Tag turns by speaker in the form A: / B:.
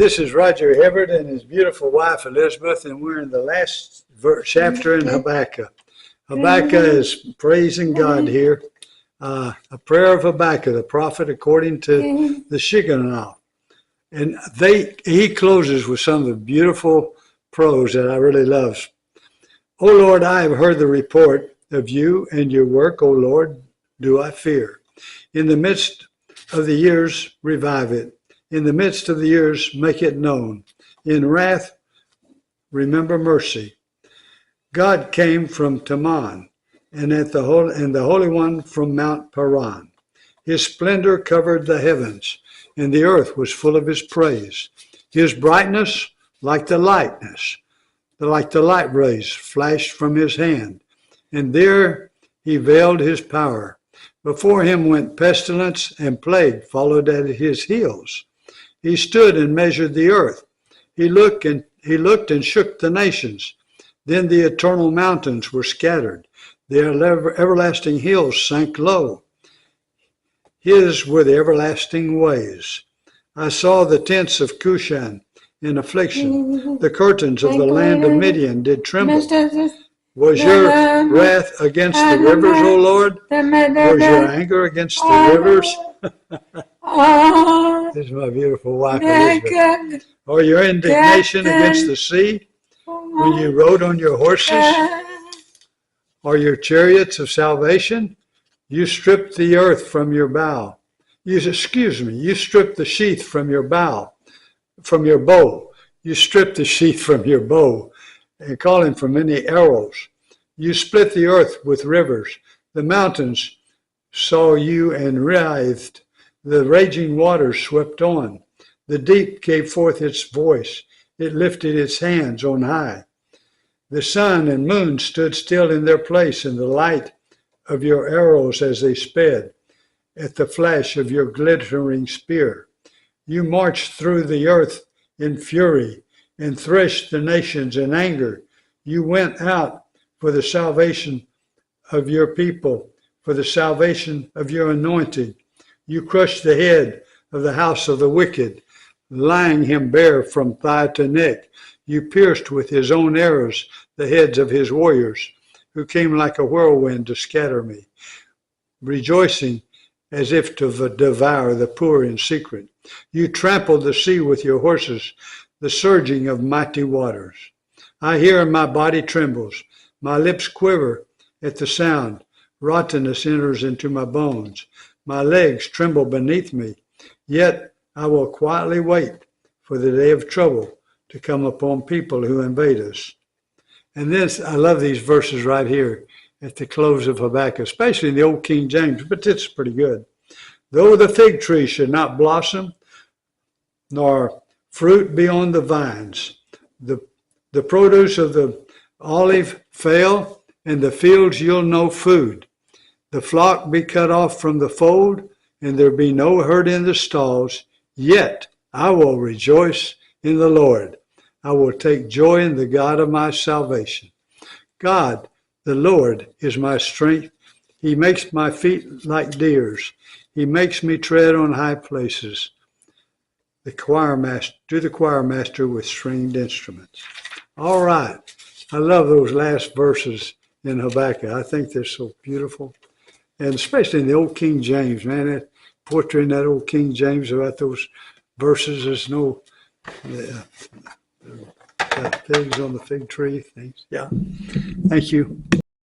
A: This is Roger Hibbert and his beautiful wife Elizabeth, and we're in the last chapter in Habakkuk. Habakkuk is praising God here. A prayer of Habakkuk, the prophet, according to the Shiganoth. And he closes with some of the beautiful prose that I really love. O Lord, I have heard the report of you and your work, O Lord, do I fear. In the midst of the years, revive it. In the midst of the years, make it known. In wrath, remember mercy. God came from Teman, and the Holy One from Mount Paran. His splendor covered the heavens, and the earth was full of his praise. His brightness, like the light rays, flashed from his hand, and there he veiled his power. Before him went pestilence, and plague followed at his heels. He stood and measured the earth. He looked and shook the nations. Then the eternal mountains were scattered. The everlasting hills sank low. His were the everlasting ways. I saw the tents of Cushan in affliction. The curtains of the land of Midian did tremble. Was your wrath against the rivers, O Lord? Was your anger against the rivers? This is my beautiful wife, Elizabeth. Or your indignation against the sea when you rode on your horses? Or your chariots of salvation? You stripped the earth from your bow. You stripped the sheath from your bow, from your bow. You stripped the sheath from your bow and calling for many arrows. You split the earth with rivers. The mountains saw you and writhed. The raging waters swept on. The deep gave forth its voice. It lifted its hands on high. The sun and moon stood still in their place in the light of your arrows as they sped, at the flash of your glittering spear. You marched through the earth in fury and threshed the nations in anger. You went out for the salvation of your people, for the salvation of your anointed. You crushed the head of the house of the wicked, lying him bare from thigh to neck. You pierced with his own arrows the heads of his warriors, who came like a whirlwind to scatter me, rejoicing as if to devour the poor in secret. You trampled the sea with your horses, the surging of mighty waters. I hear and my body trembles. My lips quiver at the sound. Rottenness enters into my bones. My legs tremble beneath me. Yet I will quietly wait for the day of trouble to come upon people who invade us. And this, I love these verses right here at the close of Habakkuk, especially in the Old King James, but it's pretty good. Though the fig tree should not blossom, nor fruit be on the vines, the produce of the olive fail, and the fields yield no food. The flock be cut off from the fold, and there be no herd in the stalls. Yet I will rejoice in the Lord. I will take joy in the God of my salvation. God, the Lord, is my strength. He makes my feet like deer's. He makes me tread on high places. The choir master with stringed instruments. All right. I love those last verses in Habakkuk. I think they're so beautiful. And especially in the Old King James, man, that poetry in that Old King James about those verses, there's no figs on the fig tree things. Yeah. Thank you.